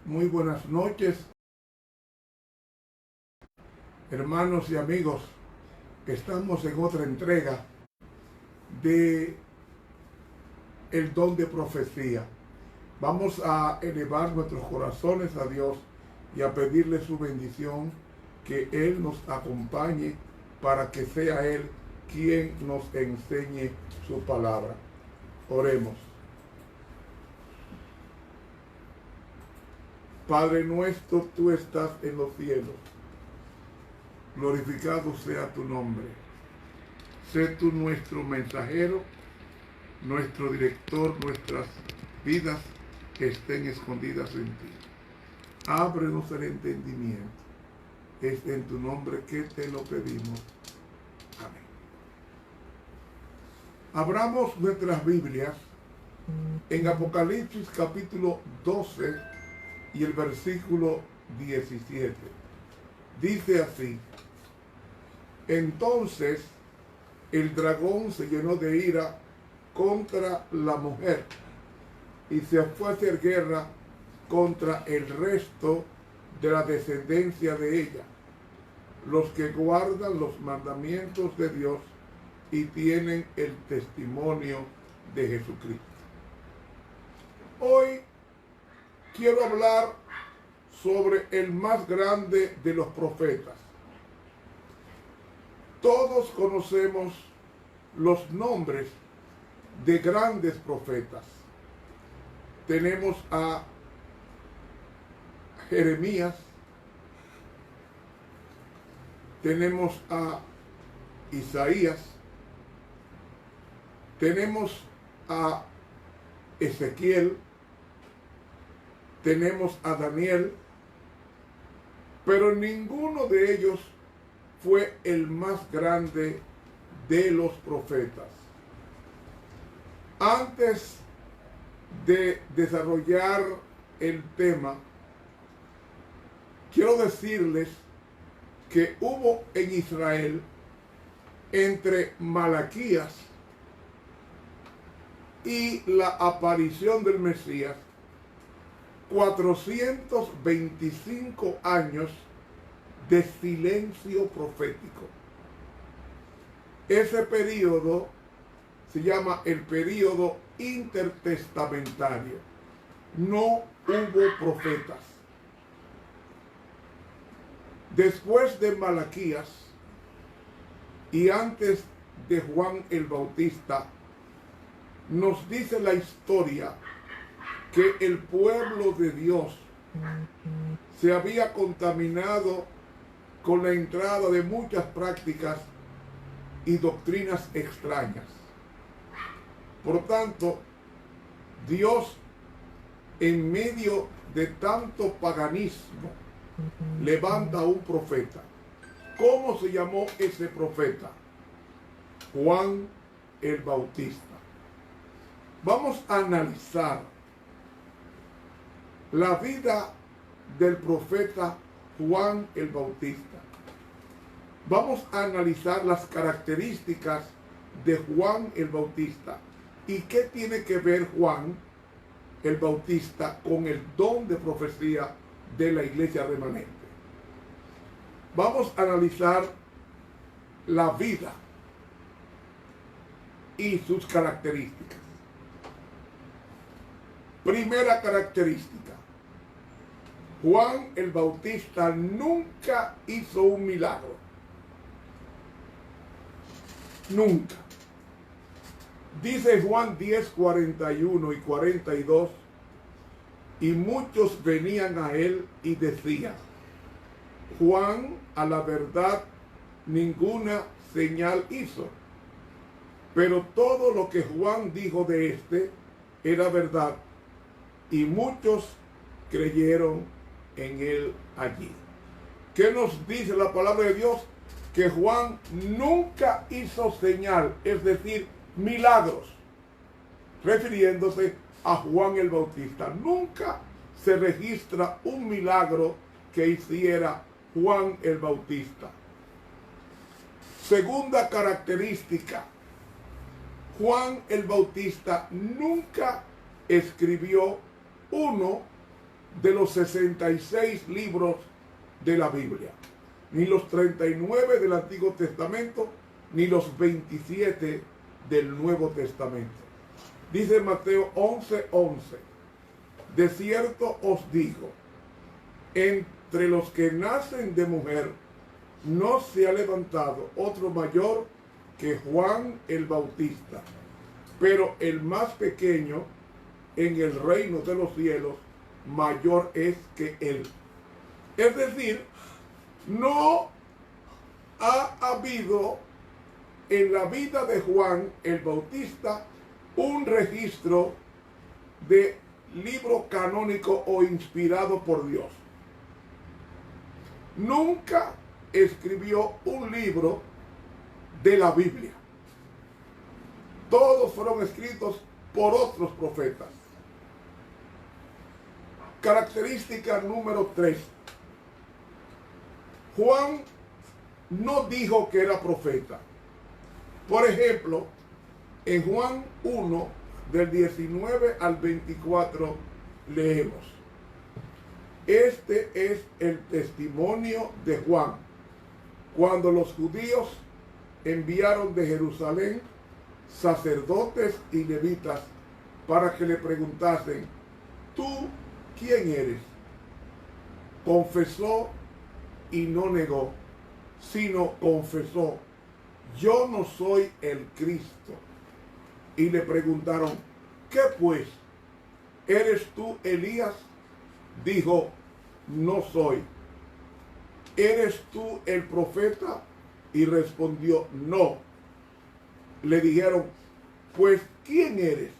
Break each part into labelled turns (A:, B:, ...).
A: Muy buenas noches, hermanos y amigos. Estamos en otra entrega de el don de profecía. Vamos a elevar nuestros corazones a Dios y a pedirle su bendición, que Él nos acompañe para que sea Él quien nos enseñe su palabra. Oremos. Padre nuestro, tú estás en los cielos. Glorificado sea tu nombre. Sé tú nuestro mensajero, nuestro director, nuestras vidas que estén escondidas en ti. Ábrenos el entendimiento. Es en tu nombre que te lo pedimos. Amén. Abramos nuestras Biblias en Apocalipsis capítulo 12 y el versículo 17. Dice así: entonces el dragón se llenó de ira contra la mujer y se fue a hacer guerra contra el resto de la descendencia de ella, los que guardan los mandamientos de Dios y tienen el testimonio de Jesucristo. Hoy quiero hablar sobre el más grande de los profetas. Todos conocemos los nombres de grandes profetas. Tenemos a Jeremías, tenemos a Isaías, tenemos a Ezequiel, tenemos a Daniel, pero ninguno de ellos fue el más grande de los profetas. Antes de desarrollar el tema, quiero decirles que hubo en Israel, entre Malaquías y la aparición del Mesías, 425 años de silencio profético. Ese periodo se llama el periodo intertestamentario. No hubo profetas. Después de Malaquías y antes de Juan el Bautista, nos dice la historia que el pueblo de Dios se había contaminado con la entrada de muchas prácticas y doctrinas extrañas. Por tanto, Dios, en medio de tanto paganismo, levanta a un profeta. ¿Cómo se llamó ese profeta? Juan el Bautista. Vamos a analizar la vida del profeta Juan el Bautista. Vamos a analizar las características de Juan el Bautista y qué tiene que ver Juan el Bautista con el don de profecía de la iglesia remanente. Vamos a analizar la vida y sus características. Primera característica: Juan el Bautista nunca hizo un milagro. Nunca. Dice Juan 10, 41 y 42, y muchos venían a él y decían: Juan, a la verdad, ninguna señal hizo, pero todo lo que Juan dijo de éste era verdad, y muchos creyeron en él allí. ¿Qué nos dice la palabra de Dios? Que Juan nunca hizo señal, es decir, milagros, refiriéndose a Juan el Bautista. Nunca se registra un milagro que hiciera Juan el Bautista. Segunda característica: Juan el Bautista nunca escribió uno de los 66 libros de la Biblia, ni los 39 del Antiguo Testamento, ni los 27 del Nuevo Testamento. Dice Mateo 11:11, de cierto os digo, entre los que nacen de mujer no se ha levantado otro mayor que Juan el Bautista, pero el más pequeño en el reino de los cielos mayor es que él. Es decir, no ha habido en la vida de Juan el Bautista un registro de libro canónico o inspirado por Dios. Nunca escribió un libro de la Biblia. Todos fueron escritos por otros profetas. Característica número 3. Juan no dijo que era profeta. Por ejemplo, en Juan 1, del 19 al 24, leemos: este es el testimonio de Juan, cuando los judíos enviaron de Jerusalén sacerdotes y levitas para que le preguntasen: ¿tú quién eres? Confesó y no negó, sino confesó: yo no soy el Cristo. Y le preguntaron: ¿qué pues? ¿Eres tú Elías? Dijo: no soy. ¿Eres tú el profeta? Y respondió: no. Le dijeron: pues ¿quién eres?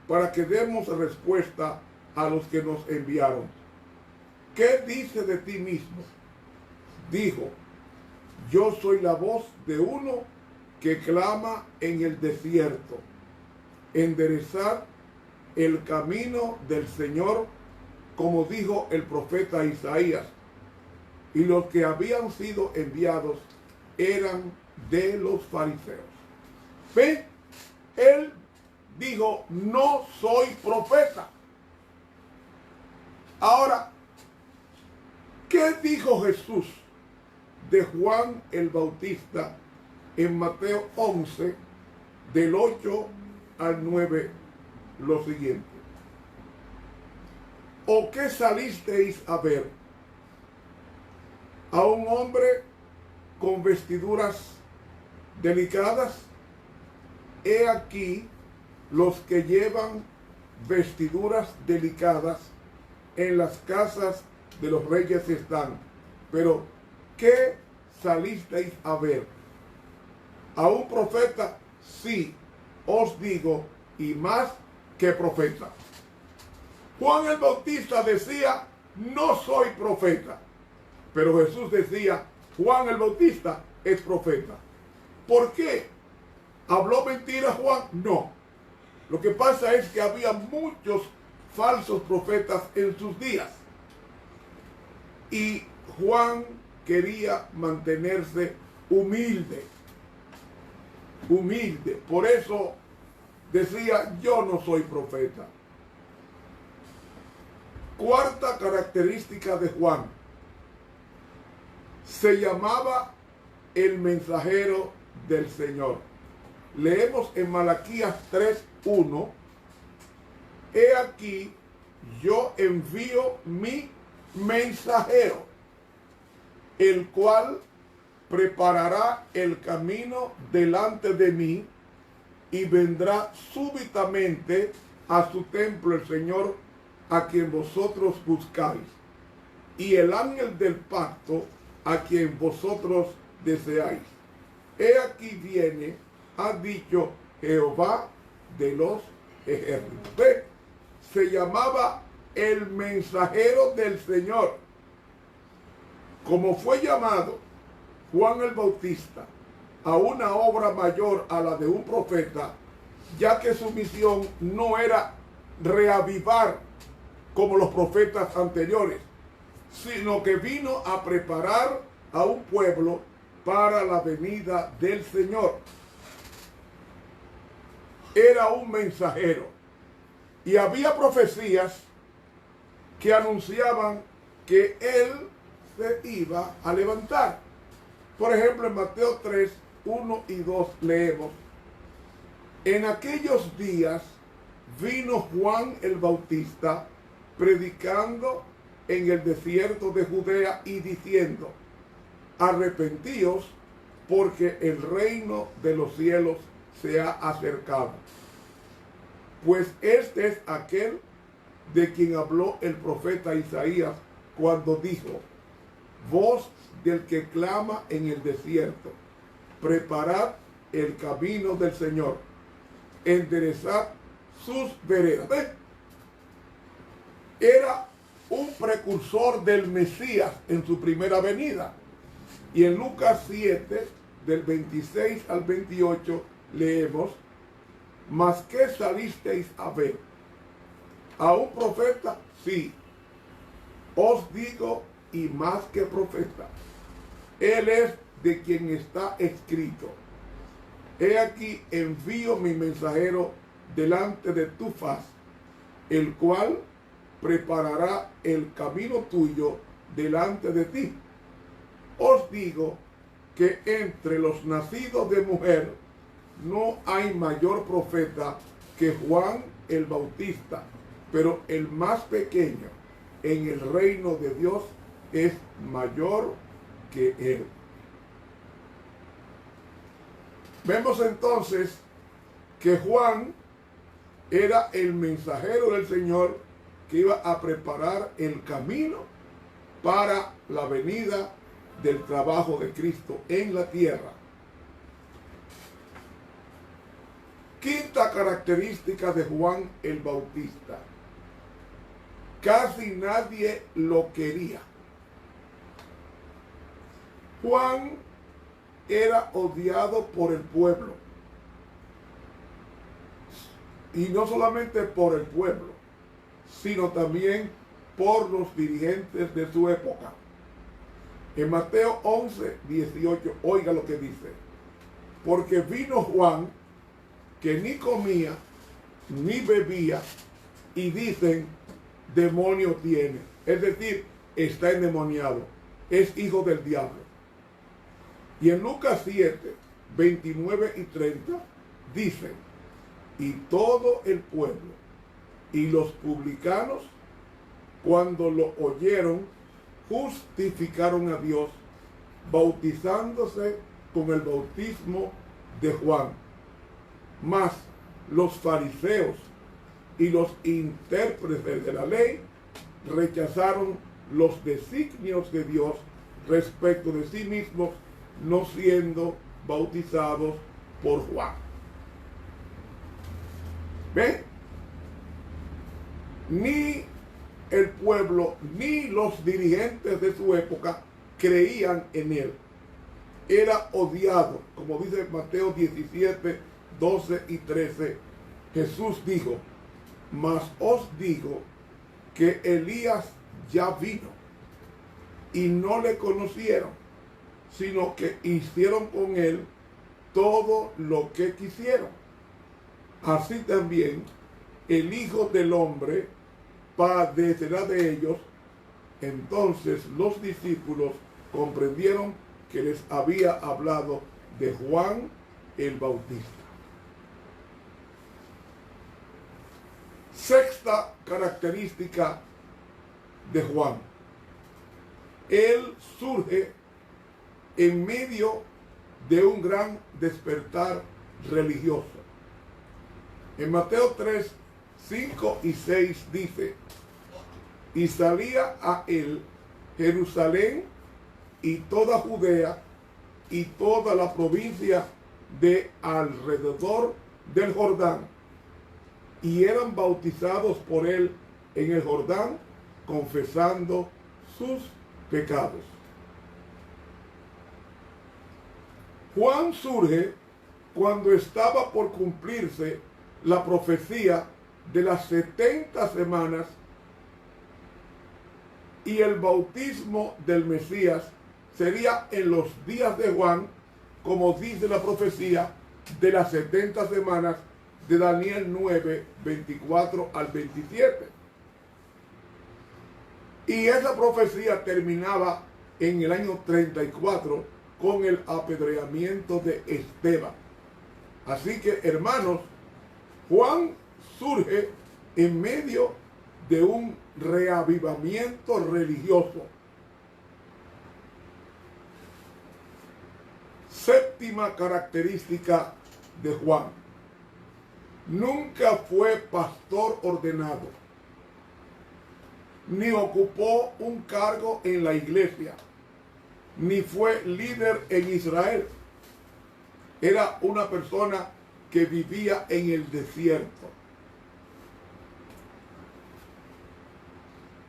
A: Para que demos respuesta a los que nos enviaron. ¿Qué dice de ti mismo? Dijo: yo soy la voz de uno que clama en el desierto, enderezad el camino del Señor, como dijo el profeta Isaías. Y los que habían sido enviados eran de los fariseos. ¿Ve? Él dijo: no soy profeta. Ahora, ¿qué dijo Jesús de Juan el Bautista en Mateo 11, del 8 al 9? Lo siguiente: ¿o qué salisteis a ver? ¿A un hombre con vestiduras delicadas? He aquí, los que llevan vestiduras delicadas en las casas de los reyes están. Pero, ¿qué salisteis a ver? ¿A un profeta? Sí, os digo, y más que profeta. Juan el Bautista decía: no soy profeta. Pero Jesús decía: Juan el Bautista es profeta. ¿Por qué? ¿Habló mentira Juan? No. Lo que pasa es que había muchos falsos profetas en sus días. Y Juan quería mantenerse humilde. Humilde. Por eso decía: yo no soy profeta. Cuarta característica de Juan: se llamaba el mensajero del Señor. Leemos en Malaquías 3:1: he aquí, yo envío mi mensajero, el cual preparará el camino delante de mí, y vendrá súbitamente a su templo el Señor, a quien vosotros buscáis, y el ángel del pacto, a quien vosotros deseáis. He aquí viene, ha dicho Jehová de los ejércitos. ¿Ve? Se llamaba el mensajero del Señor. Como fue llamado Juan el Bautista a una obra mayor a la de un profeta, ya que su misión no era reavivar como los profetas anteriores, sino que vino a preparar a un pueblo para la venida del Señor. Era un mensajero. Y había profecías que anunciaban que él se iba a levantar. Por ejemplo, en Mateo 3, 1 y 2 leemos: en aquellos días vino Juan el Bautista predicando en el desierto de Judea y diciendo: arrepentíos, porque el reino de los cielos se ha acercado. Pues este es aquel de quien habló el profeta Isaías cuando dijo: voz del que clama en el desierto, preparad el camino del Señor, enderezad sus veredas. ¿Ves? Era un precursor del Mesías en su primera venida. Y en Lucas 7, del 26 al 28, leemos: ¿mas qué salisteis a ver? ¿A un profeta? Sí, os digo, y más que profeta. Él es de quien está escrito: he aquí envío mi mensajero delante de tu faz, el cual preparará el camino tuyo delante de ti. Os digo que entre los nacidos de mujer no hay mayor profeta que Juan el Bautista, pero el más pequeño en el reino de Dios es mayor que él. Vemos entonces que Juan era el mensajero del Señor que iba a preparar el camino para la venida del trabajo de Cristo en la tierra. Quinta característica de Juan el Bautista: casi nadie lo quería. Juan era odiado por el pueblo, y no solamente por el pueblo, sino también por los dirigentes de su época. En Mateo 11, 18, oiga lo que dice: porque vino Juan, que ni comía ni bebía, y dicen: demonio tiene. Es decir, está endemoniado, es hijo del diablo. Y en Lucas 7, 29 y 30 dicen: y todo el pueblo y los publicanos, cuando lo oyeron, justificaron a Dios, bautizándose con el bautismo de Juan. Mas los fariseos y los intérpretes de la ley rechazaron los designios de Dios respecto de sí mismos, no siendo bautizados por Juan. ¿Ven? Ni el pueblo ni los dirigentes de su época creían en él. Era odiado, como dice Mateo 17, 12 y 13. Jesús dijo: mas os digo que Elías ya vino y no le conocieron, sino que hicieron con él todo lo que quisieron. Así también el Hijo del Hombre padecerá de ellos. Entonces los discípulos comprendieron que les había hablado de Juan el Bautista. Sexta característica de Juan: él surge en medio de un gran despertar religioso. En Mateo 3, 5 y 6 dice: y salía a él Jerusalén y toda Judea y toda la provincia de alrededor del Jordán, y eran bautizados por él en el Jordán, confesando sus pecados. Juan surge cuando estaba por cumplirse la profecía de las 70 semanas y el bautismo del Mesías sería en los días de Juan, como dice la profecía de las 70 semanas de Daniel 9, 24 al 27. Y esa profecía terminaba en el año 34 con el apedreamiento de Esteban. Así que, hermanos, Juan surge en medio de un reavivamiento religioso. Séptima característica de Juan: nunca fue pastor ordenado, ni ocupó un cargo en la iglesia, ni fue líder en Israel. Era una persona que vivía en el desierto.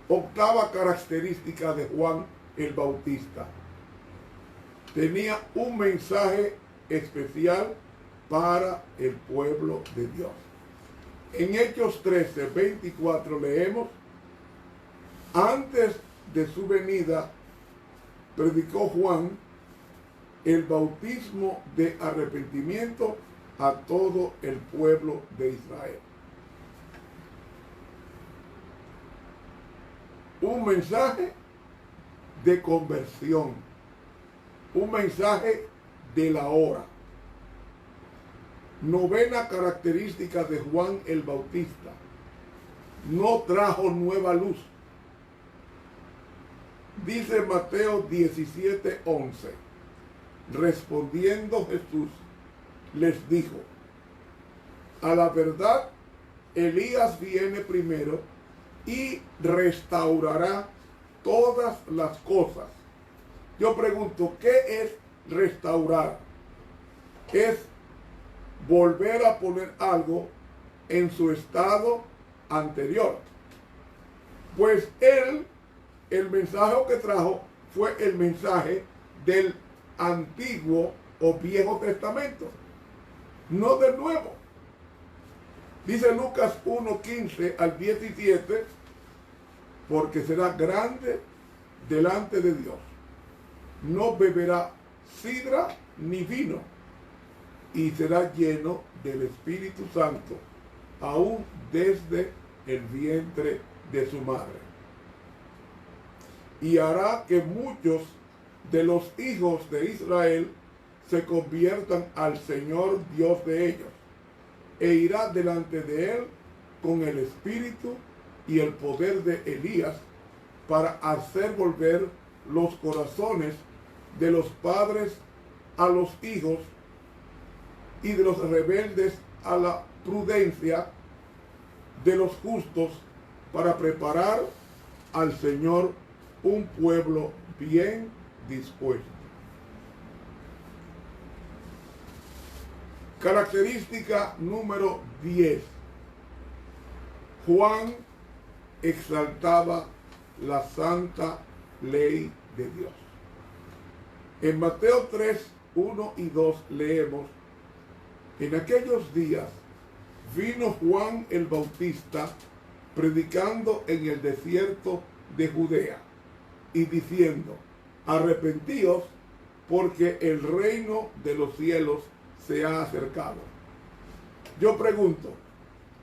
A: Octava característica de Juan el Bautista: tenía un mensaje especial para el pueblo de Dios. En Hechos 13, 24 leemos: antes de su venida, predicó Juan el bautismo de arrepentimiento a todo el pueblo de Israel. Un mensaje de conversión, un mensaje de la hora. Novena característica de Juan el Bautista: no trajo nueva luz. Dice Mateo 17:11, respondiendo Jesús les dijo: a la verdad, Elías viene primero y restaurará todas las cosas. Yo pregunto, ¿qué es restaurar? Es volver a poner algo en su estado anterior. Pues él, el mensaje que trajo fue el mensaje del Antiguo o Viejo Testamento, no del Nuevo. Dice Lucas 1:15 al 17, porque será grande delante de Dios. No beberá sidra ni vino, y será lleno del Espíritu Santo, aún desde el vientre de su madre. Y hará que muchos de los hijos de Israel se conviertan al Señor Dios de ellos, e irá delante de él con el espíritu y el poder de Elías, para hacer volver los corazones de los padres a los hijos, y de los rebeldes a la prudencia de los justos, para preparar al Señor un pueblo bien dispuesto. Característica número 10. Juan exaltaba la santa ley de Dios. En Mateo 3, 1 y 2 leemos: en aquellos días vino Juan el Bautista predicando en el desierto de Judea y diciendo: arrepentíos, porque el reino de los cielos se ha acercado. Yo pregunto,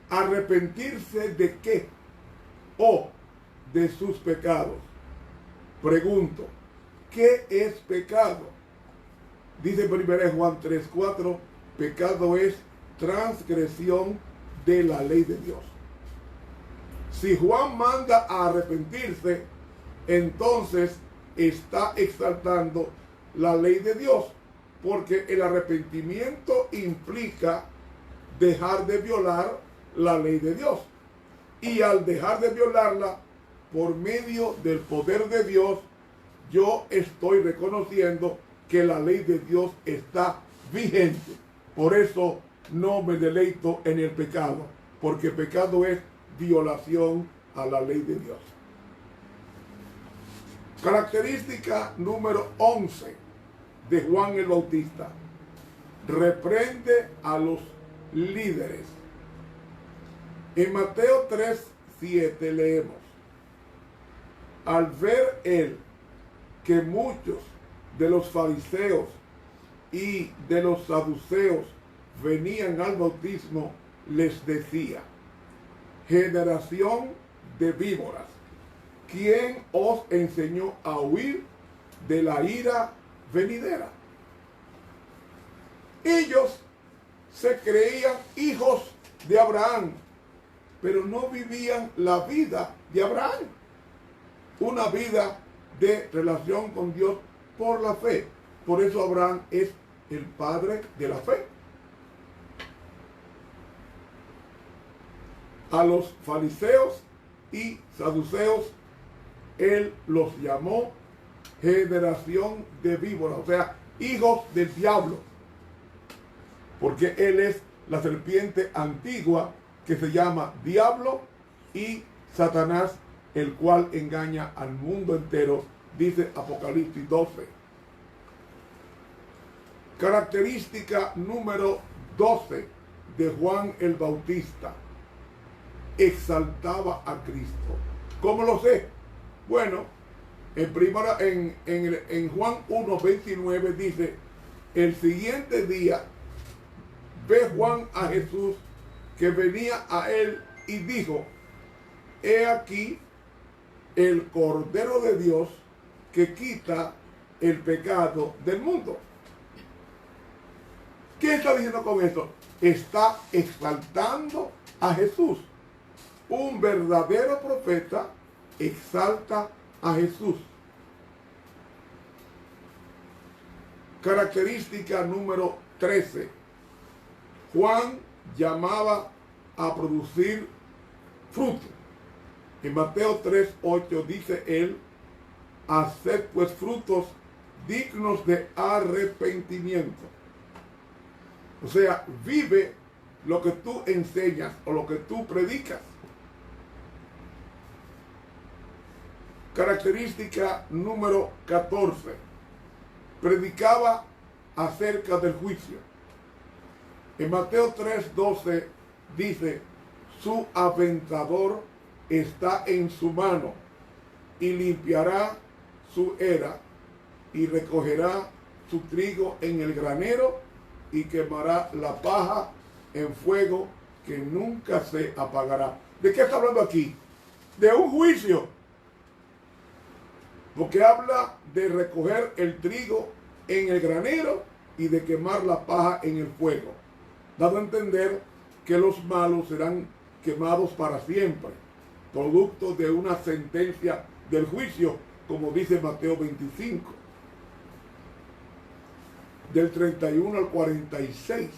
A: ¿arrepentirse de qué? ¿O de sus pecados? Pregunto, ¿qué es pecado? Dice 1 Juan 3:4, pecado es transgresión de la ley de Dios. Si Juan manda a arrepentirse, entonces está exaltando la ley de Dios, porque el arrepentimiento implica dejar de violar la ley de Dios. Y al dejar de violarla, por medio del poder de Dios, yo estoy reconociendo que la ley de Dios está vigente. Por eso no me deleito en el pecado, porque pecado es violación a la ley de Dios. Característica número 11 de Juan el Bautista: reprende a los líderes. En Mateo 3:7 leemos: al ver él que muchos de los fariseos y de los saduceos venían al bautismo, les decía: generación de víboras, ¿quién os enseñó a huir de la ira venidera? Ellos se creían hijos de Abraham, pero no vivían la vida de Abraham, una vida de relación con Dios por la fe. Por eso Abraham es el padre de la fe. A los fariseos y saduceos él los llamó generación de víboras, o sea, hijos del diablo, porque él es la serpiente antigua que se llama diablo y Satanás, el cual engaña al mundo entero, dice Apocalipsis 12. Característica número 12 de Juan el Bautista: exaltaba a Cristo. ¿Cómo lo sé? Bueno, en Juan 1:29 dice: el siguiente día ve Juan a Jesús que venía a él y dijo: he aquí el Cordero de Dios que quita el pecado del mundo. ¿Qué está diciendo con esto? Está exaltando a Jesús. Un verdadero profeta exalta a Jesús. Característica número 13. Juan llamaba a producir fruto. En Mateo 3:8 dice él: haced pues frutos dignos de arrepentimiento. O sea, vive lo que tú enseñas o lo que tú predicas. Característica número 14. Predicaba acerca del juicio. En Mateo 3:12 dice: su aventador está en su mano y limpiará su era y recogerá su trigo en el granero y quemará la paja en fuego que nunca se apagará. ¿De qué está hablando aquí? De un juicio. Porque habla de recoger el trigo en el granero y de quemar la paja en el fuego, dando a entender que los malos serán quemados para siempre, producto de una sentencia del juicio, como dice Mateo 25, del 31 al 46.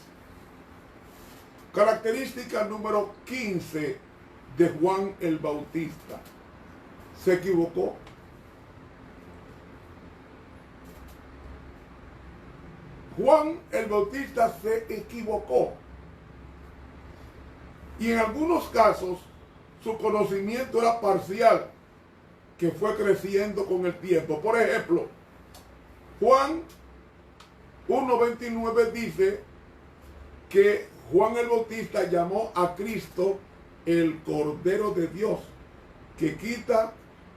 A: Característica número 15 de Juan el Bautista: se equivocó. Juan el Bautista se equivocó. Y en algunos casos su conocimiento era parcial, que fue creciendo con el tiempo. Por ejemplo, Juan 1:29 dice que Juan el Bautista llamó a Cristo el Cordero de Dios que quita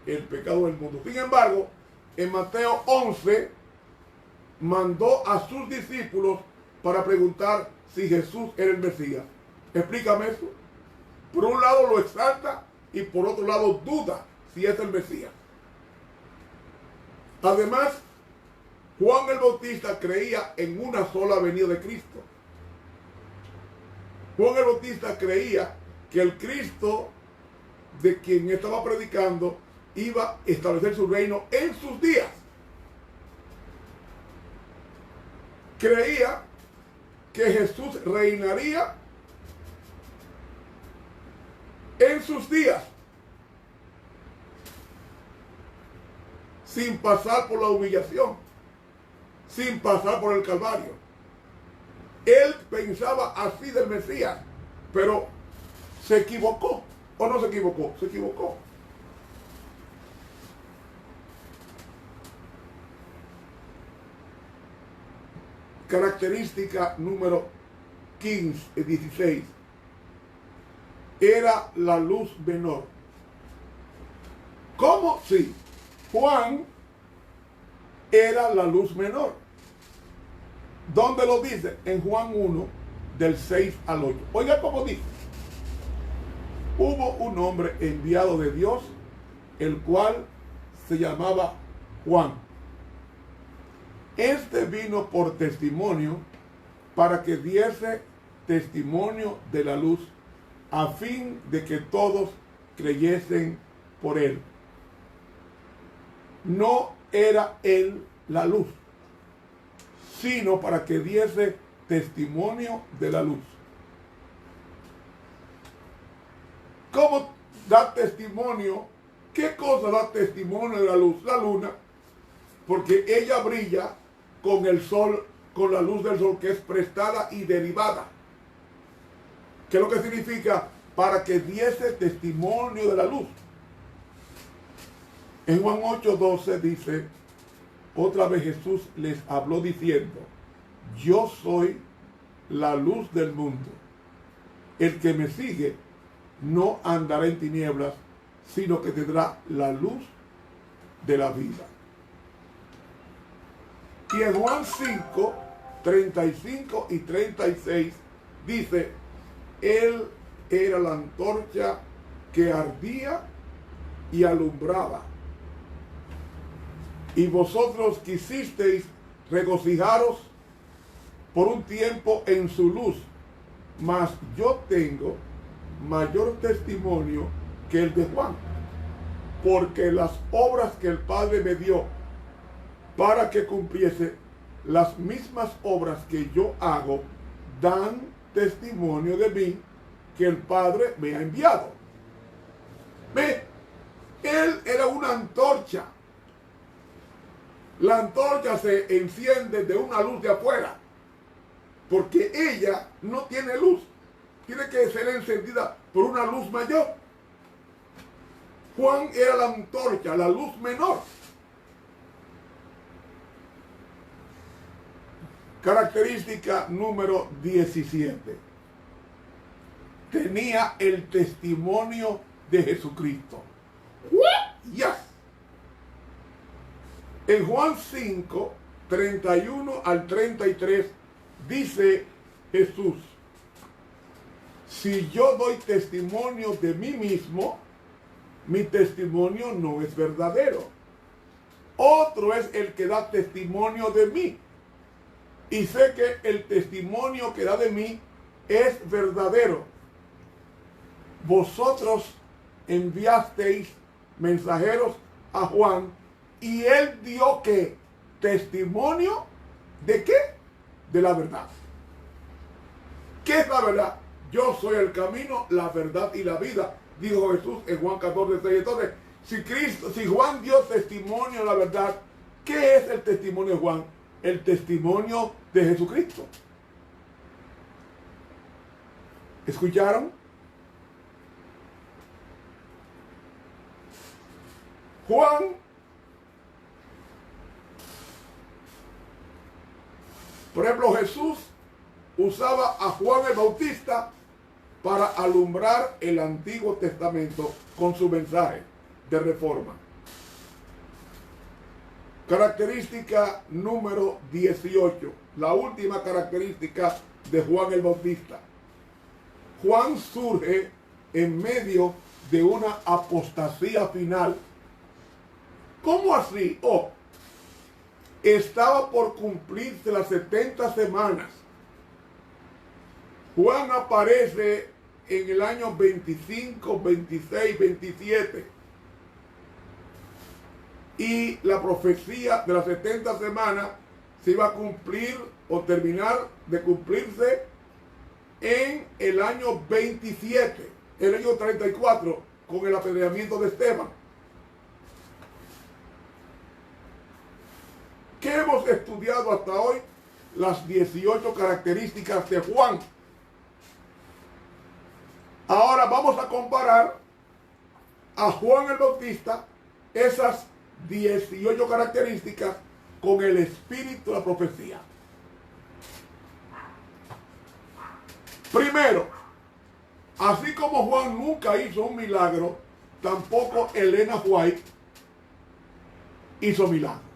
A: el pecado del mundo. Sin embargo, en Mateo 11 mandó a sus discípulos para preguntar si Jesús era el Mesías. Explícame eso. Por un lado lo exalta y por otro lado duda si es el Mesías. Además, Juan el Bautista creía en una sola venida de Cristo. Juan el Bautista creía que el Cristo de quien estaba predicando iba a establecer su reino en sus días. Creía que Jesús reinaría en sus días, sin pasar por la humillación, sin pasar por el Calvario. Él pensaba así del Mesías, pero se equivocó. ¿O no se equivocó? Se equivocó. Característica número 16. Era la luz menor. ¿Cómo? Sí. Juan era la luz menor. ¿Dónde lo dice? En Juan 1, del 6 al 8. Oiga cómo dice: hubo un hombre enviado de Dios el cual se llamaba Juan. Este vino por testimonio para que diese testimonio de la luz, a fin de que todos creyesen por él. No era él la luz, sino para que diese testimonio de la luz. ¿Cómo da testimonio? ¿Qué cosa da testimonio de la luz? La luna, porque ella brilla con el sol, con la luz del sol que es prestada y derivada. ¿Qué es lo que significa? Para que diese testimonio de la luz. En Juan 8:12 dice, otra vez Jesús les habló diciendo, yo soy la luz del mundo. El que me sigue no andará en tinieblas, sino que tendrá la luz de la vida. Y en Juan 5, 35 y 36 dice, él era la antorcha que ardía y alumbraba. Y vosotros quisisteis regocijaros por un tiempo en su luz, mas yo tengo mayor testimonio que el de Juan, porque las obras que el Padre me dio para que cumpliese, las mismas obras que yo hago, dan testimonio de mí que el Padre me ha enviado. Ve, él era una antorcha. La antorcha se enciende de una luz de afuera, porque ella no tiene luz. Tiene que ser encendida por una luz mayor. Juan era la antorcha, la luz menor. Característica número 17. Tenía el testimonio de Jesucristo. Yes. En Juan 5, 31 al 33, dice Jesús, si yo doy testimonio de mí mismo, mi testimonio no es verdadero. Otro es el que da testimonio de mí. Y sé que el testimonio que da de mí es verdadero. Vosotros enviasteis mensajeros a Juan y él dio ¿qué? Testimonio de ¿qué? De la verdad. ¿Qué es la verdad? Yo soy el camino, la verdad y la vida, dijo Jesús en Juan 14:6. Entonces, si Juan dio testimonio de la verdad, ¿qué es el testimonio de Juan? El testimonio de Jesucristo. ¿Escucharon? Juan por ejemplo, Jesús usaba a Juan el Bautista para alumbrar el Antiguo Testamento con su mensaje de reforma. Característica número 18, la última característica de Juan el Bautista. Juan surge en medio de una apostasía final. ¿Cómo así? Estaba por cumplirse las 70 semanas. Juan aparece en el año 25, 26, 27. Y la profecía de las 70 semanas se iba a cumplir o terminar de cumplirse en el año 27, el año 34, con el apedreamiento de Esteban. ¿Qué hemos estudiado hasta hoy? Las 18 características de Juan. Ahora vamos a comparar a Juan el Bautista, esas 18 características, con el espíritu de la profecía. Primero, así como Juan nunca hizo un milagro, tampoco Elena White hizo milagro.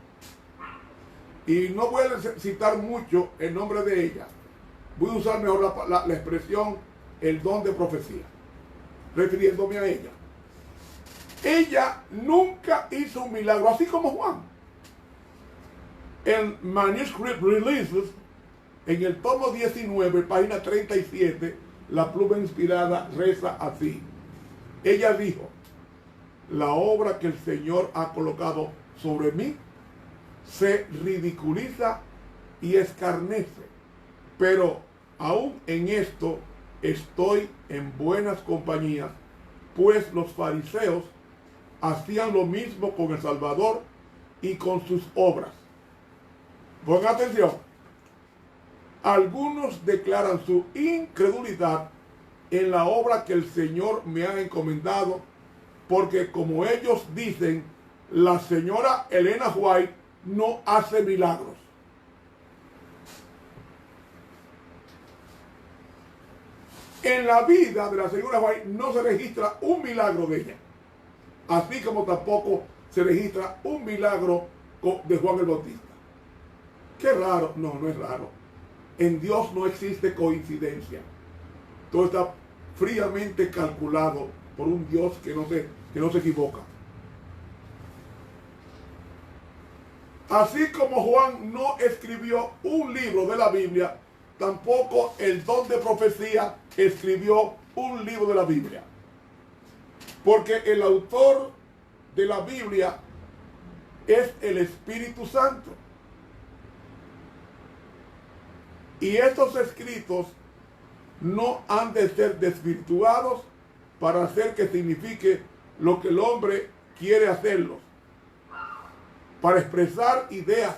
A: Y no voy a citar mucho el nombre de ella. Voy a usar mejor la expresión el don de profecía, refiriéndome a ella. ella nunca hizo un milagro, así como Juan. En Manuscript Releases, en el tomo 19, página 37, la pluma inspirada reza así. Ella dijo: la obra que el Señor ha colocado sobre mí se ridiculiza y escarnece, pero aún en esto estoy en buenas compañías, pues los fariseos hacían lo mismo con el Salvador y con sus obras. Pongan atención. Algunos declaran su incredulidad en la obra que el Señor me ha encomendado, porque como ellos dicen, la señora Elena White no hace milagros. En la vida de la señora White no se registra un milagro de ella, así como tampoco se registra un milagro de Juan el Bautista. Qué raro. No, no es raro. En Dios no existe coincidencia. Todo está fríamente calculado por un Dios que no se equivoca. Así como Juan no escribió un libro de la Biblia, tampoco el don de profecía escribió un libro de la Biblia. Porque el autor de la Biblia es el Espíritu Santo. Y estos escritos no han de ser desvirtuados para hacer que signifique lo que el hombre quiere hacerlos, para expresar ideas,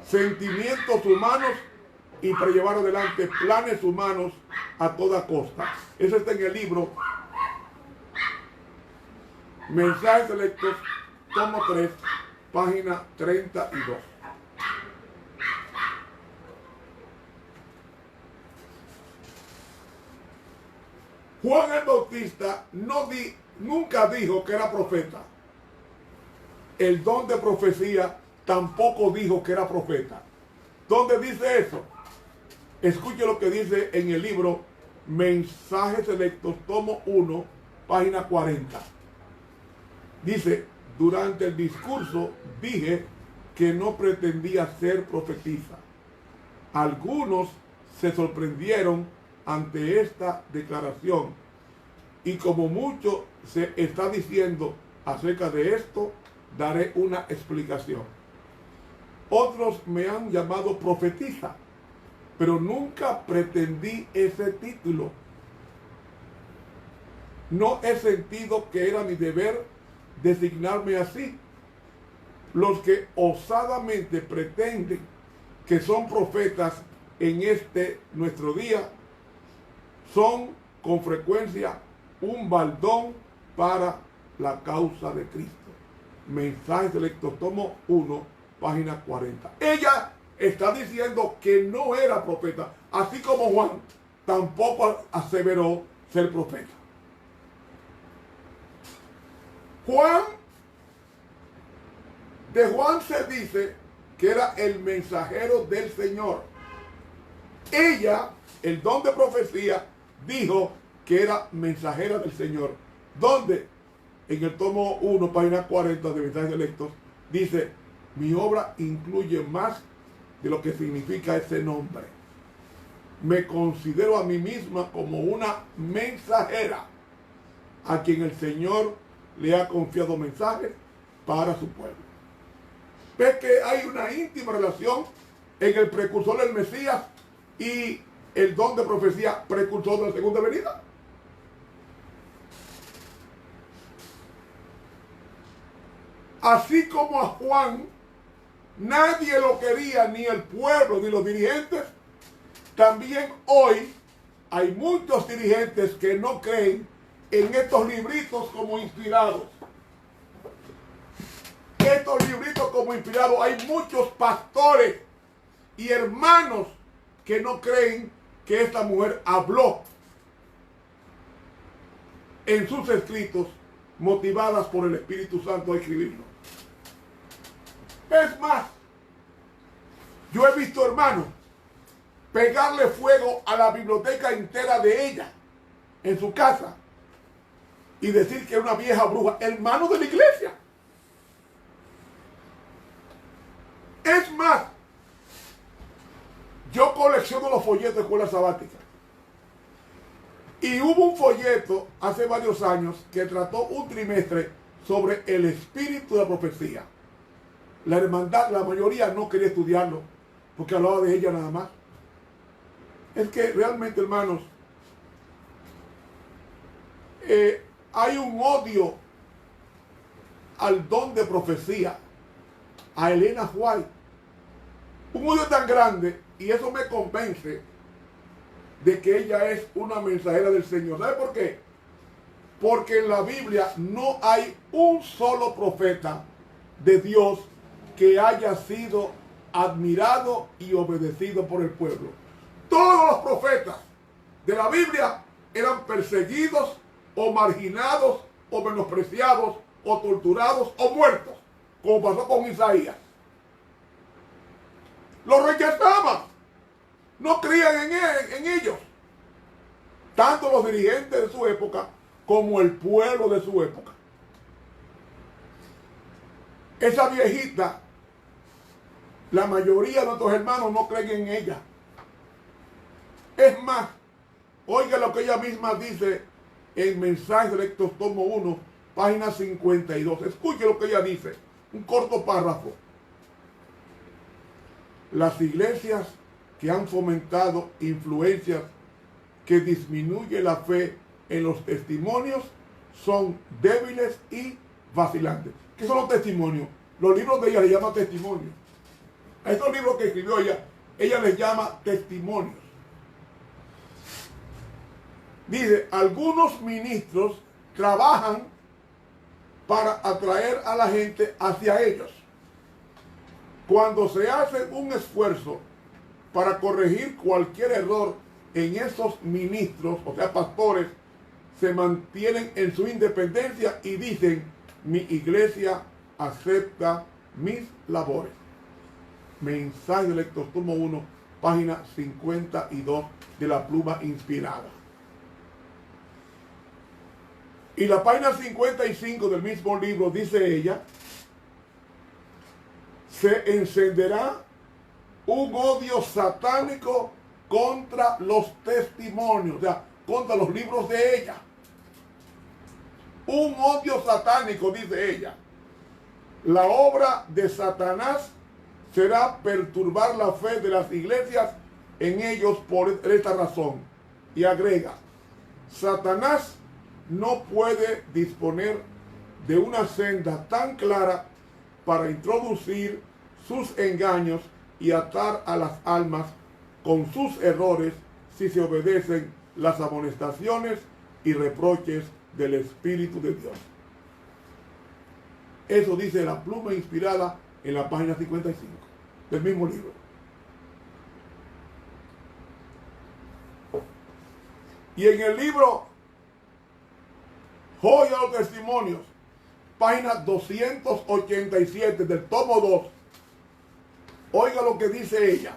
A: sentimientos humanos y para llevar adelante planes humanos a toda costa. Eso está en el libro Mensajes Selectos, tomo 3, página 32. Juan el Bautista nunca dijo que era profeta. El don de profecía tampoco dijo que era profeta. ¿Dónde dice eso? Escuche lo que dice en el libro Mensajes Selectos, tomo 1, página 40. Dice: durante el discurso dije que no pretendía ser profetisa. Algunos se sorprendieron ante esta declaración, y como mucho se está diciendo acerca de esto, daré una explicación. Otros me han llamado profetisa, pero nunca pretendí ese título. No he sentido que era mi deber designarme así. Los que osadamente pretenden que son profetas en nuestro día son con frecuencia un baldón para la causa de Cristo. Mensajes Selectos, tomo 1, página 40. Ella está diciendo que no era profeta, así como Juan tampoco aseveró ser profeta. De Juan se dice que era el mensajero del Señor. Ella, el don de profecía, dijo que era mensajera del Señor. ¿Dónde? En el tomo 1, página 40 de Mensajes Selectos, dice: mi obra incluye más de lo que significa ese nombre. Me considero a mí misma como una mensajera a quien el Señor le ha confiado mensajes para su pueblo. ¿Ves que hay una íntima relación en el precursor del Mesías y el don de profecía precursor de la segunda venida? Así como a Juan nadie lo quería, ni el pueblo ni los dirigentes, también hoy hay muchos dirigentes que no creen en estos libritos como inspirados. Estos libritos como inspirados, hay muchos pastores y hermanos que no creen que esta mujer habló en sus escritos motivadas por el Espíritu Santo a escribirlo. Es más, yo he visto hermanos pegarle fuego a la biblioteca entera de ella en su casa y decir que es una vieja bruja, hermano de la iglesia. Es más, yo colecciono los folletos de escuela sabática. Y hubo un folleto hace varios años que trató un trimestre sobre el espíritu de la profecía. La hermandad, la mayoría no quería estudiarlo porque hablaba de ella nada más. Es que realmente, hermanos, hay un odio al don de profecía, a Elena White. Un odio tan grande, y eso me convence de que ella es una mensajera del Señor. ¿Sabe por qué? Porque en la Biblia no hay un solo profeta de Dios que haya sido admirado y obedecido por el pueblo. Todos los profetas de la Biblia eran perseguidos o marginados o menospreciados o torturados o muertos, como pasó con Isaías. Los rechazaban, no creían en ellos, tanto los dirigentes de su época como el pueblo de su época. Esa viejita, la mayoría de nuestros hermanos no creen en ella. Es más, oiga lo que ella misma dice en Mensajes Directos, tomo 1, página 52. Escuche lo que ella dice, un corto párrafo. Las iglesias que han fomentado influencias que disminuyen la fe en los testimonios son débiles y vacilantes. ¿Qué son los testimonios? Los libros de ella le llaman testimonios. A estos libros que escribió ella les llama testimonios. Dice, algunos ministros trabajan para atraer a la gente hacia ellos. Cuando se hace un esfuerzo para corregir cualquier error en esos ministros, o sea, pastores, se mantienen en su independencia y dicen, mi iglesia acepta mis labores. Mensaje de Lectos, tomo 1, página 52 de la Pluma Inspirada. Y la página 55 del mismo libro dice ella, se encenderá un odio satánico contra los testimonios, o sea, contra los libros de ella. Un odio satánico, dice ella. La obra de Satanás será perturbar la fe de las iglesias en ellos por esta razón. Y agrega, Satanás no puede disponer de una senda tan clara para introducir sus engaños y atar a las almas con sus errores si se obedecen las amonestaciones y reproches del Espíritu de Dios. Eso dice la Pluma Inspirada en la página 55 del mismo libro. Y en el libro Joya de los Testimonios, página 287 del tomo 2, oiga lo que dice ella.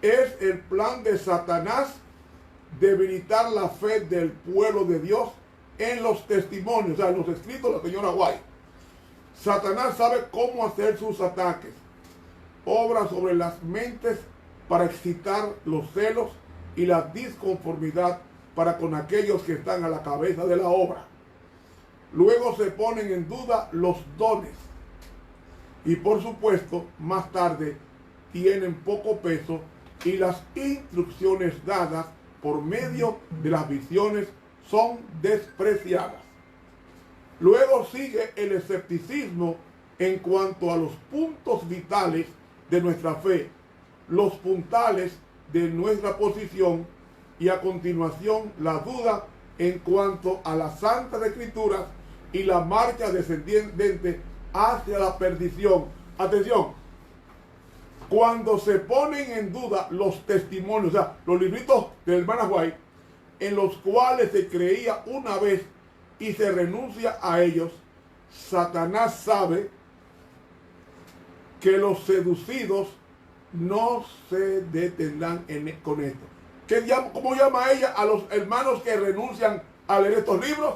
A: Es el plan de Satanás debilitar la fe del pueblo de Dios en los testimonios, o sea, en los escritos de la señora White. Satanás sabe cómo hacer sus ataques. Obra sobre las mentes para excitar los celos y la disconformidad para con aquellos que están a la cabeza de la obra. Luego se ponen en duda los dones. Y por supuesto, más tarde tienen poco peso y las instrucciones dadas por medio de las visiones son despreciadas. Luego sigue el escepticismo en cuanto a los puntos vitales de nuestra fe, los puntales de nuestra posición y a continuación la duda en cuanto a las Santas Escrituras y la marcha descendente hacia la perdición. Atención, cuando se ponen en duda los testimonios, o sea, los libritos de la hermana White, en los cuales se creía una vez y se renuncia a ellos, Satanás sabe que los seducidos no se detendrán con esto. ¿Cómo llama ella a los hermanos que renuncian al leer estos libros,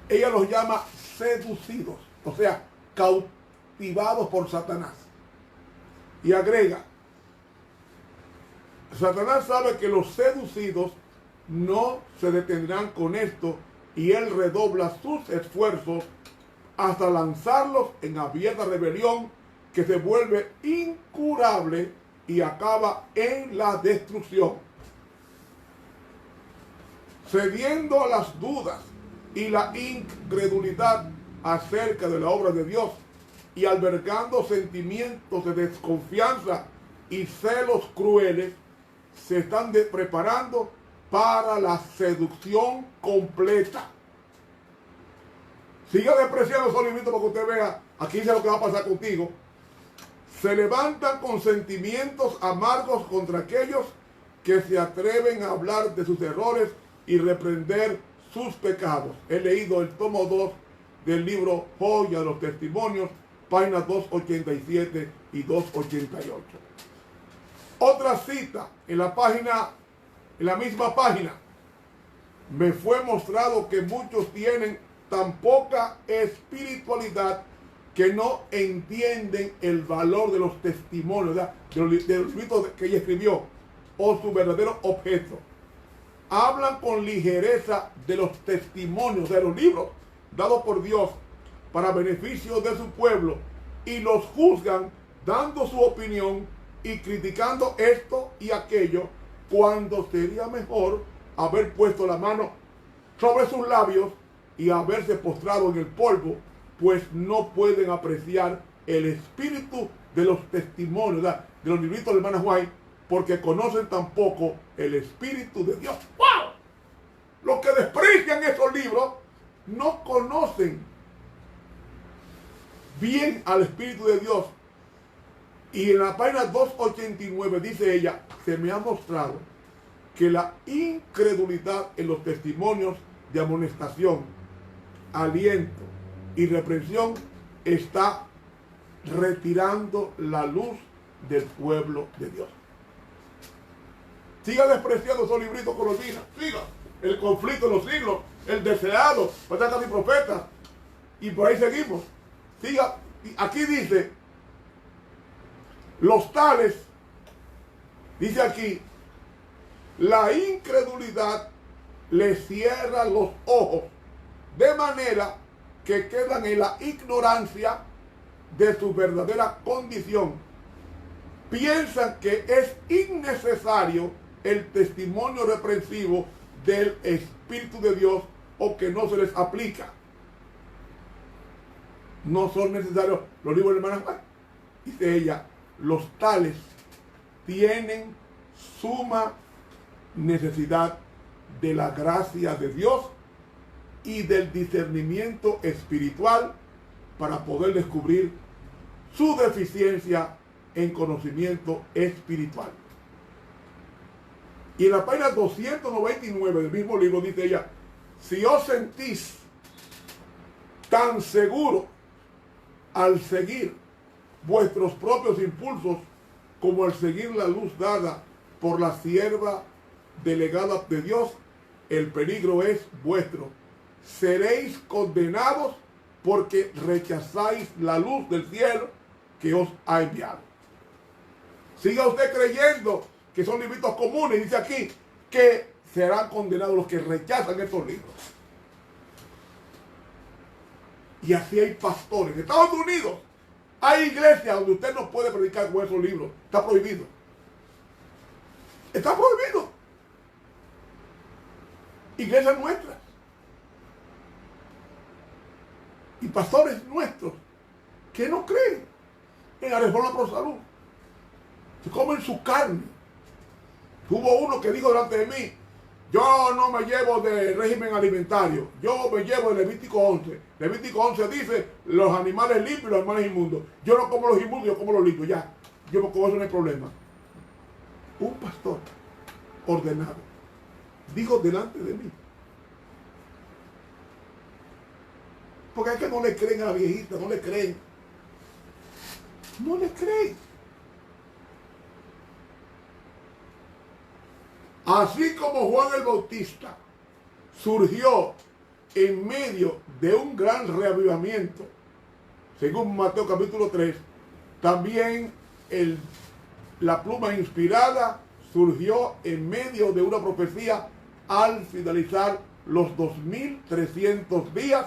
A: ella los llama seducidos, o sea, cautivados por Satanás. Y agrega, Satanás sabe que los seducidos no se detendrán con esto y él redobla sus esfuerzos hasta lanzarlos en abierta rebelión que se vuelve incurable y acaba en la destrucción. Cediendo a las dudas y la incredulidad acerca de la obra de Dios y albergando sentimientos de desconfianza y celos crueles, se están preparando para la seducción completa. Siga despreciando esos libritos para que usted vea, aquí dice lo que va a pasar contigo. Se levantan con sentimientos amargos contra aquellos que se atreven a hablar de sus errores y reprender sus pecados. He leído el tomo 2 del libro Joya de los Testimonios, páginas 287 y 288. Otra cita en la misma página. Me fue mostrado que muchos tienen tan poca espiritualidad que no entienden el valor de los testimonios, de los libros que ella escribió, o su verdadero objeto. Hablan con ligereza de los testimonios, de los libros dados por Dios para beneficio de su pueblo, y los juzgan dando su opinión y criticando esto y aquello, cuando sería mejor haber puesto la mano sobre sus labios y haberse postrado en el polvo, pues no pueden apreciar el espíritu de los testimonios, de los libritos de hermana White, porque conocen tampoco el espíritu de Dios. ¡Wow! Los que desprecian esos libros no conocen bien al espíritu de Dios. Y en la página 289 dice ella, se me ha mostrado que la incredulidad en los testimonios de amonestación, aliento y reprensión está retirando la luz del pueblo de Dios. Siga despreciando esos libritos con los vinos, siga el conflicto de los siglos, el deseado, profetas y profetas, y por ahí seguimos. Siga, aquí dice, los tales, dice aquí, la incredulidad les cierra los ojos, de manera que quedan en la ignorancia de su verdadera condición. Piensan que es innecesario el testimonio reprensivo del Espíritu de Dios o que no se les aplica. No son necesarios los libros de hermana Juan. Dice ella, los tales tienen suma necesidad de la gracia de Dios y del discernimiento espiritual para poder descubrir su deficiencia en conocimiento espiritual. Y en la página 299 del mismo libro dice ella, si os sentís tan seguro al seguir vuestros propios impulsos como al seguir la luz dada por la sierva delegada de Dios, el peligro es vuestro. Seréis condenados porque rechazáis la luz del cielo que os ha enviado. Siga usted creyendo que son libritos comunes. Dice aquí que serán condenados los que rechazan estos libros. Y así hay pastores. En Estados Unidos hay iglesias donde usted no puede predicar con esos libros. Está prohibido. Está prohibido. Iglesias nuestras. Y pastores nuestros que no creen en la reforma por salud. Se comen su carne. Hubo uno que dijo delante de mí, yo no me llevo de régimen alimentario, yo me llevo de Levítico 11. Levítico 11 dice, los animales limpios y los animales inmundos. Yo no como los inmundos, yo como los limpios, ya. Yo con eso no hay problema. Un pastor ordenado dijo delante de mí, porque es que no le creen a la viejita, no le creen. No le creen. Así como Juan el Bautista surgió en medio de un gran reavivamiento, según Mateo capítulo 3, también la pluma inspirada surgió en medio de una profecía al finalizar los 2300 días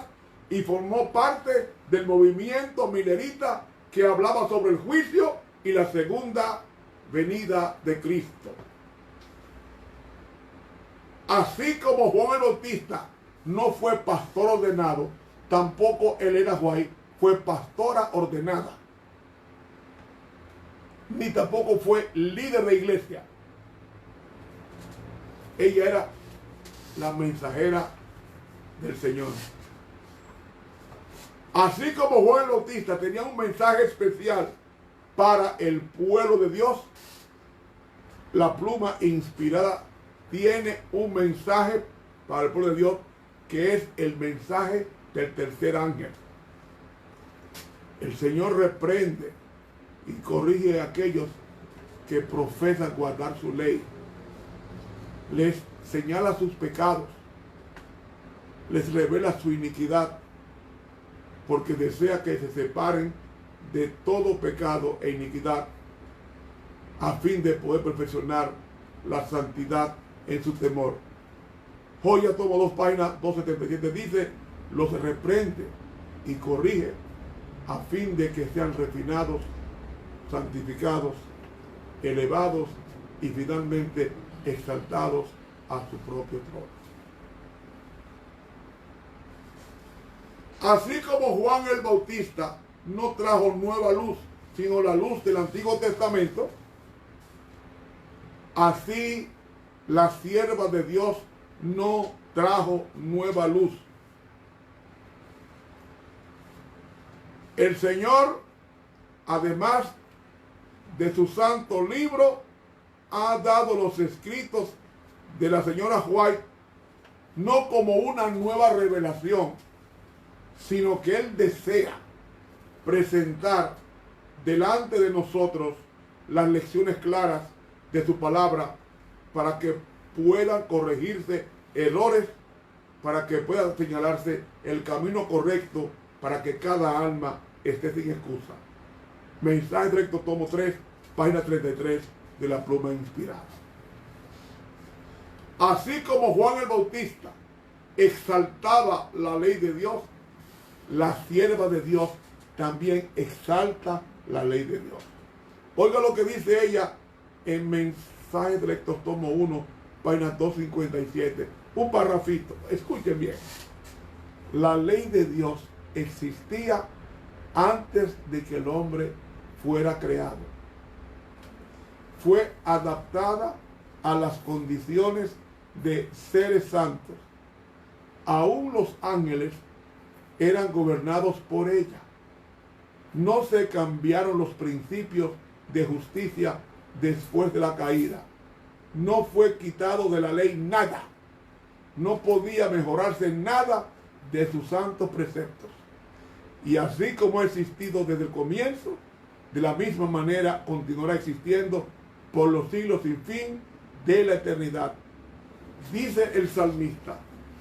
A: y formó parte del movimiento milerita que hablaba sobre el juicio y la segunda venida de Cristo. Así como Juan el Bautista no fue pastor ordenado, tampoco Elena White fue pastora ordenada, ni tampoco fue líder de iglesia. Ella era la mensajera del Señor. Así como Juan el Bautista tenía un mensaje especial para el pueblo de Dios, la pluma inspirada tiene un mensaje para el pueblo de Dios, que es el mensaje del tercer ángel. El Señor reprende y corrige a aquellos que profesan guardar su ley. Les señala sus pecados, les revela su iniquidad, porque desea que se separen de todo pecado e iniquidad, a fin de poder perfeccionar la santidad en su temor. Joya toma 2 páginas, 277, dice, los reprende y corrige a fin de que sean refinados, santificados, elevados y finalmente exaltados a su propio trono. Así como Juan el Bautista no trajo nueva luz, sino la luz del Antiguo Testamento, así la sierva de Dios no trajo nueva luz. El Señor, además de su santo libro, ha dado los escritos de la señora White no como una nueva revelación, sino que Él desea presentar delante de nosotros las lecciones claras de su palabra para que puedan corregirse errores, para que pueda señalarse el camino correcto, para que cada alma esté sin excusa. Mensaje directo, tomo 3, página 33 de la pluma inspirada. Así como Juan el Bautista exaltaba la ley de Dios, la sierva de Dios también exalta la ley de Dios. Oiga lo que dice ella en Mensajes Directos, tomo 1, página 257. Un parrafito, escuchen bien. La ley de Dios existía antes de que el hombre fuera creado. Fue adaptada a las condiciones de seres santos. Aún los ángeles eran gobernados por ella. No se cambiaron los principios de justicia después de la caída. No fue quitado de la ley nada. No podía mejorarse nada de sus santos preceptos. Y así como ha existido desde el comienzo, de la misma manera continuará existiendo por los siglos sin fin de la eternidad. Dice el salmista: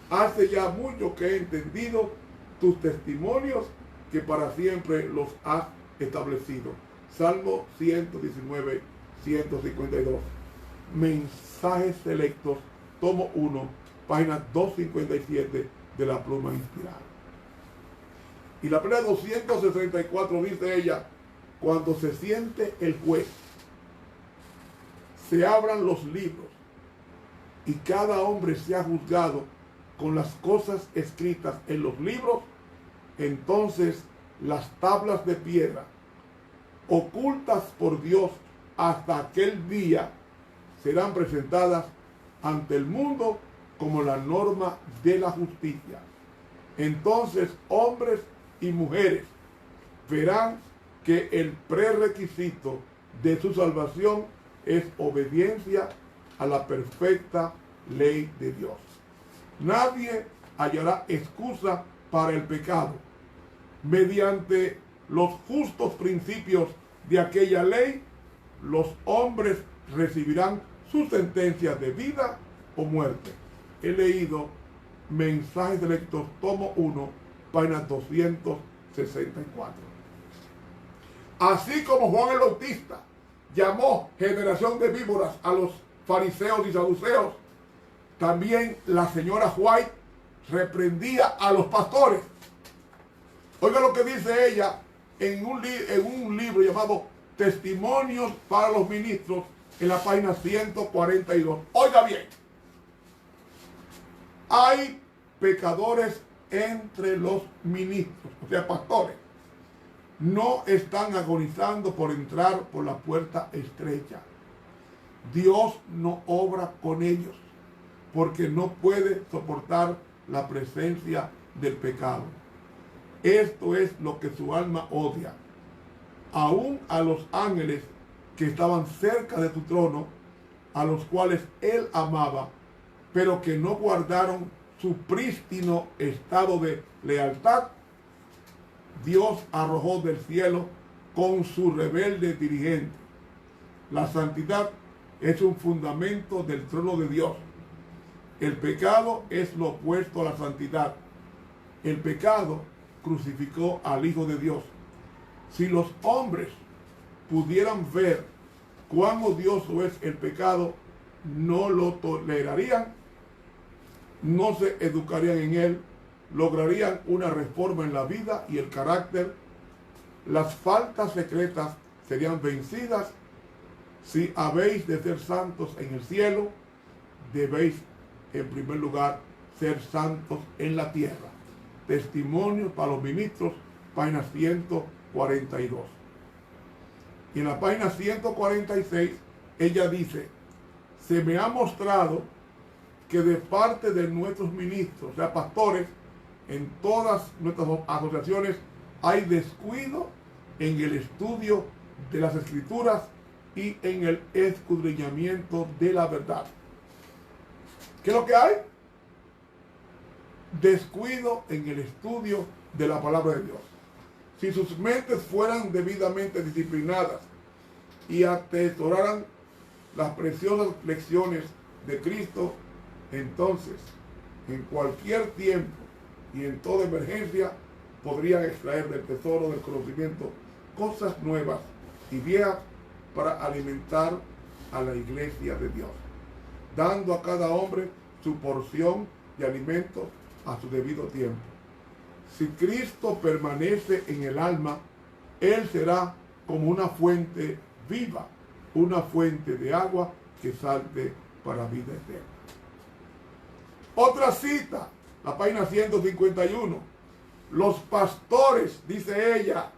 A: hace ya mucho que he entendido tus testimonios, que para siempre los has establecido. Salmo 119, 152. Mensajes selectos, tomo 1, página 257 de la pluma inspirada. Y la página 264 dice ella: cuando se siente el juez, se abran los libros y cada hombre sea juzgado con las cosas escritas en los libros, entonces las tablas de piedra ocultas por Dios hasta aquel día serán presentadas ante el mundo como la norma de la justicia. Entonces hombres y mujeres verán que el prerequisito de su salvación es obediencia a la perfecta ley de Dios. Nadie hallará excusa para el pecado. Mediante los justos principios de aquella ley, los hombres recibirán su sentencia de vida o muerte. He leído Mensajes de Lector, tomo 1, página 264. Así como Juan el Bautista llamó generación de víboras a los fariseos y saduceos, también la señora White reprendía a los pastores. Oiga lo que dice ella en un libro llamado Testimonios para los Ministros, en la página 142. Oiga bien, hay pecadores entre los ministros, o sea, pastores. No están agonizando por entrar por la puerta estrecha. Dios no obra con ellos porque no puede soportar la presencia del pecado. Esto es lo que su alma odia. Aún a los ángeles que estaban cerca de tu trono, a los cuales él amaba, pero que no guardaron su prístino estado de lealtad, Dios arrojó del cielo con su rebelde dirigente. La santidad es un fundamento del trono de Dios. El pecado es lo opuesto a la santidad. El pecado crucificó al Hijo de Dios. Si los hombres pudieran ver cuán odioso es el pecado, no lo tolerarían, no se educarían en él, lograrían una reforma en la vida y el carácter. Las faltas secretas serían vencidas. Si habéis de ser santos en el cielo, debéis en primer lugar ser santos en la tierra. Testimonios para los ministros, página 142. Y en la página 146 ella dice: se me ha mostrado que de parte de nuestros ministros, o sea, pastores, en todas nuestras asociaciones hay descuido en el estudio de las Escrituras y en el escudriñamiento de la verdad. ¿Qué es lo que hay? Descuido en el estudio de la palabra de Dios. Si sus mentes fueran debidamente disciplinadas y atesoraran las preciosas lecciones de Cristo, entonces, en cualquier tiempo y en toda emergencia, podrían extraer del tesoro del conocimiento cosas nuevas y viejas para alimentar a la iglesia de Dios, dando a cada hombre su porción de alimento a su debido tiempo. Si Cristo permanece en el alma, Él será como una fuente viva, una fuente de agua que salte para vida eterna. Otra cita, la página 151. Los pastores, dice ella,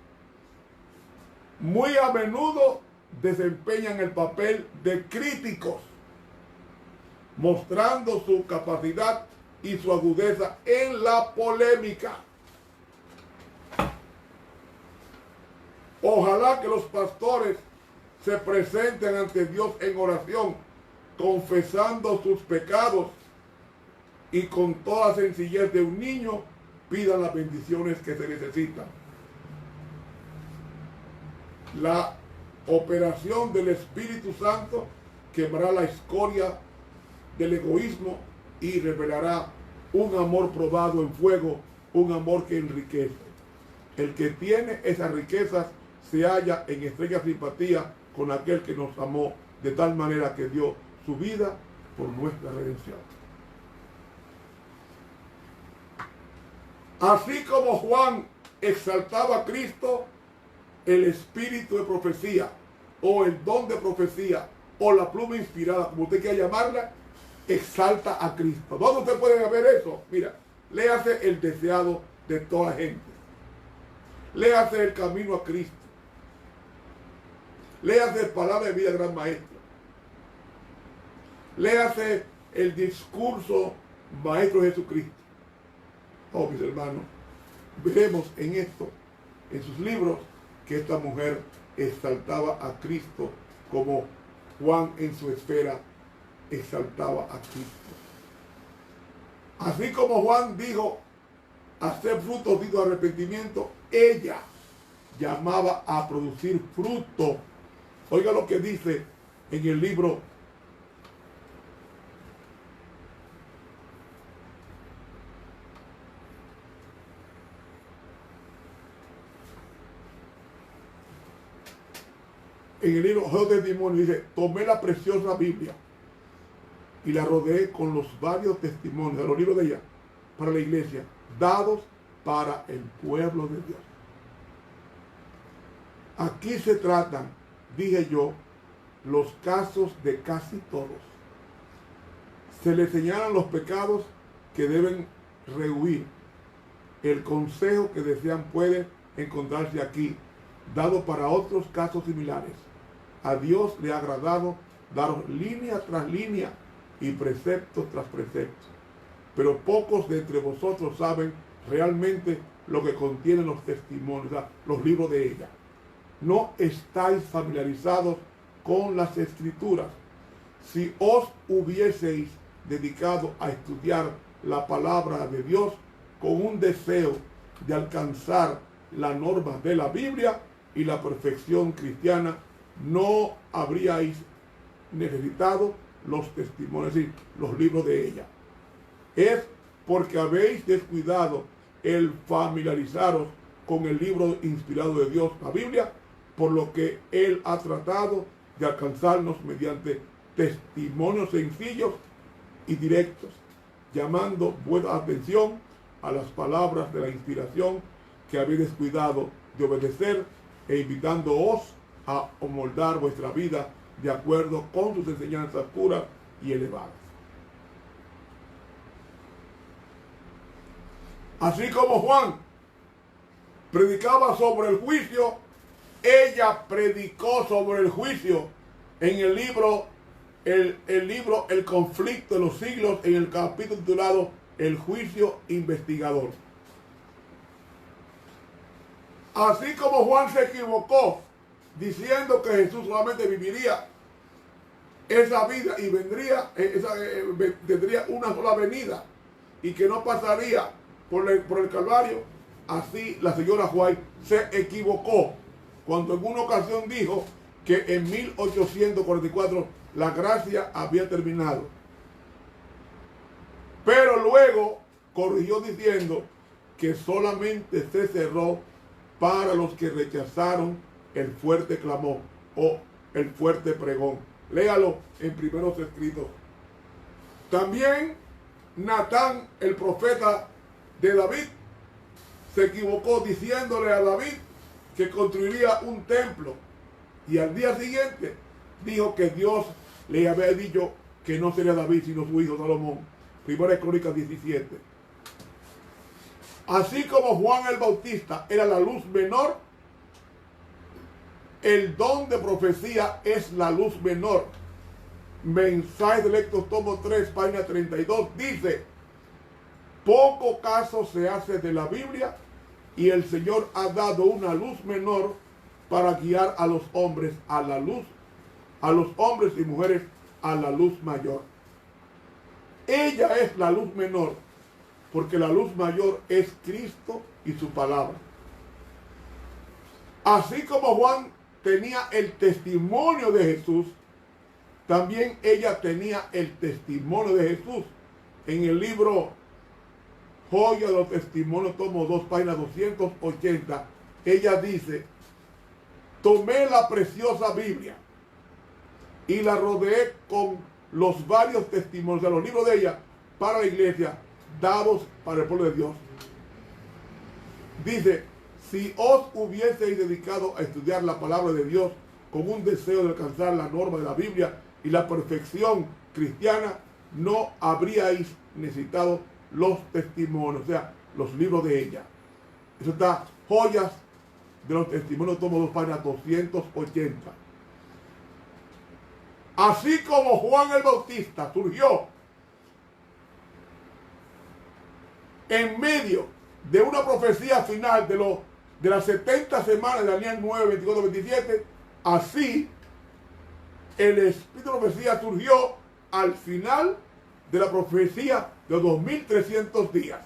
A: muy a menudo desempeñan el papel de críticos, mostrando su capacidad y su agudeza en la polémica. Ojalá que los pastores se presenten ante Dios en oración, confesando sus pecados, y con toda la sencillez de un niño pidan las bendiciones que se necesitan. La operación del Espíritu Santo quemará la escoria del egoísmo y revelará un amor probado en fuego, un amor que enriquece. El que tiene esas riquezas se halla en estrecha simpatía con aquel que nos amó de tal manera que dio su vida por nuestra redención. Así como Juan exaltaba a Cristo, el espíritu de profecía, o el don de profecía, o la pluma inspirada, como usted quiera llamarla, exalta a Cristo. ¿Dónde usted puede ver eso? Mira, léase El deseado de toda la gente. Léase El camino a Cristo. Léase Palabra de vida, gran maestro. Léase el discurso maestro de Jesucristo. Oh, mis hermanos, veremos en esto, en sus libros, que esta mujer exaltaba a Cristo como Juan en su esfera exaltaba a Cristo. Así como Juan dijo, hacer frutos dignos de arrepentimiento, ella llamaba a producir fruto. Oiga lo que dice en el libro en el libro Juego de Testimonio, dice, tomé la preciosa Biblia y la rodeé con los varios testimonios de los libros de ella para la iglesia, dados para el pueblo de Dios. Aquí se tratan, dije yo, los casos de casi todos. Se les señalan los pecados que deben rehuir. El consejo que desean puede encontrarse aquí, dado para otros casos similares. A Dios le ha agradado daros línea tras línea y precepto tras precepto. Pero pocos de entre vosotros saben realmente lo que contienen los testimonios, o sea, los libros de ella. No estáis familiarizados con las Escrituras. Si os hubieseis dedicado a estudiar la palabra de Dios con un deseo de alcanzar la norma de la Biblia y la perfección cristiana, no habríais necesitado los testimonios, es decir, los libros de ella. Es porque habéis descuidado el familiarizaros con el libro inspirado de Dios, la Biblia, por lo que Él ha tratado de alcanzarnos mediante testimonios sencillos y directos, llamando vuestra atención a las palabras de la inspiración que habéis descuidado de obedecer e invitándoos a moldar vuestra vida de acuerdo con sus enseñanzas puras y elevadas. Así como Juan predicaba sobre el juicio, ella predicó sobre el juicio en el libro El conflicto de los siglos, en el capítulo titulado El juicio investigador. Así como Juan se equivocó diciendo que Jesús solamente viviría esa vida y tendría una sola venida y que no pasaría por el Calvario, así la señora White se equivocó cuando en una ocasión dijo que en 1844 la gracia había terminado. Pero luego corrigió diciendo que solamente se cerró para los que rechazaron el fuerte clamor o el fuerte pregón. Léalo en Primeros Escritos. También Natán, el profeta de David, se equivocó diciéndole a David que construiría un templo, y al día siguiente dijo que Dios le había dicho que no sería David sino su hijo Salomón. Primera Crónicas 17. Así como Juan el Bautista era la luz menor, el don de profecía es la luz menor. Mensajes de Lectos, tomo 3, página 32, dice: poco caso se hace de la Biblia y el Señor ha dado una luz menor para guiar a los hombres a la luz, a los hombres y mujeres a la luz mayor. Ella es la luz menor, porque la luz mayor es Cristo y su palabra. Así como Juan tenía el testimonio de Jesús, también ella tenía el testimonio de Jesús. En el libro Joya de los Testimonios, tomo 2, página 280, ella dice: tomé la preciosa Biblia y la rodeé con los varios testimonios de los libros de ella para la iglesia, dados para el pueblo de Dios. Dice: si os hubieseis dedicado a estudiar la palabra de Dios con un deseo de alcanzar la norma de la Biblia y la perfección cristiana, no habríais necesitado los testimonios, o sea, los libros de ella. Eso está, Joyas de los Testimonios, tomo 2, página 280. Así como Juan el Bautista surgió en medio de una profecía final de las 70 semanas de Daniel 9, 24, 27, así el espíritu de profecía surgió al final de la profecía de 2300 días.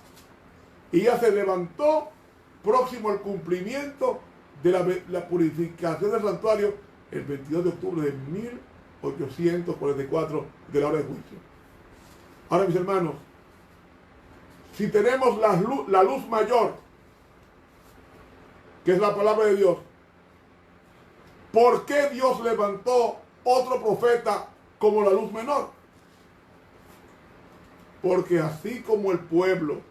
A: Y ya se levantó próximo al cumplimiento de la purificación del santuario el 22 de octubre de 1844 de la hora de juicio. Ahora, mis hermanos, si tenemos la luz mayor, que es la palabra de Dios, ¿Por qué Dios levantó otro profeta como la luz menor? Porque así como el pueblo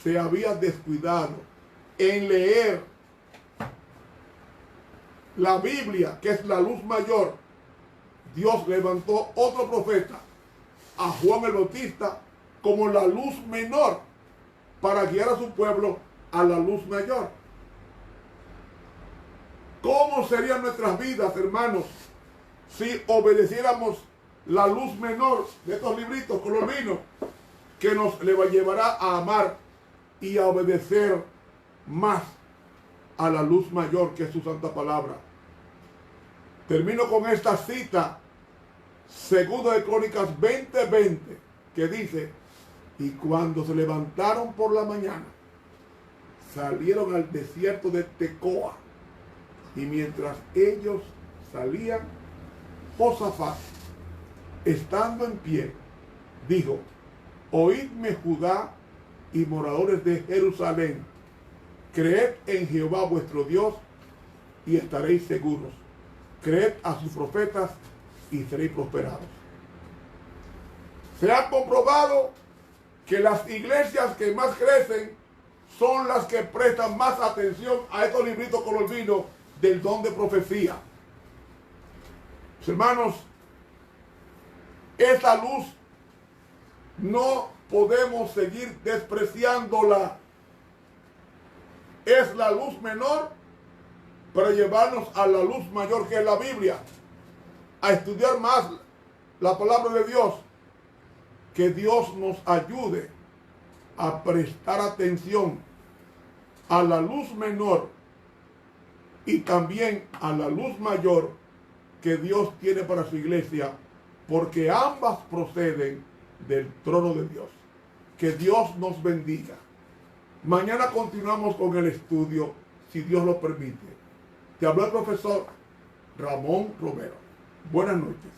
A: se había descuidado en leer la Biblia, que es la luz mayor, Dios levantó otro profeta, a Juan el Bautista, como la luz menor, para guiar a su pueblo a la luz mayor. ¿Cómo serían nuestras vidas, hermanos, si obedeciéramos la luz menor de estos libritos colombinos, que nos llevará a amar y a obedecer más a la luz mayor, que es su santa palabra? Termino con esta cita, Segunda de Crónicas 20:20, que dice: y cuando se levantaron por la mañana, salieron al desierto de Tecoa, y mientras ellos salían, Josafat, estando en pie, dijo: oídme, Judá y moradores de Jerusalén, creed en Jehová vuestro Dios y estaréis seguros. Creed a sus profetas y seréis prosperados. Se ha comprobado que las iglesias que más crecen son las que prestan más atención a estos libritos colombinos del don de profecía. Mis hermanos, esta luz no podemos seguir despreciándola. Es la luz menor para llevarnos a la luz mayor, que es la Biblia, a estudiar más la palabra de Dios. Que Dios nos ayude a prestar atención a la luz menor y también a la luz mayor que Dios tiene para su iglesia, porque ambas proceden del trono de Dios. Que Dios nos bendiga. Mañana continuamos con el estudio, si Dios lo permite. Te habló el profesor Ramón Romero. Buenas noches.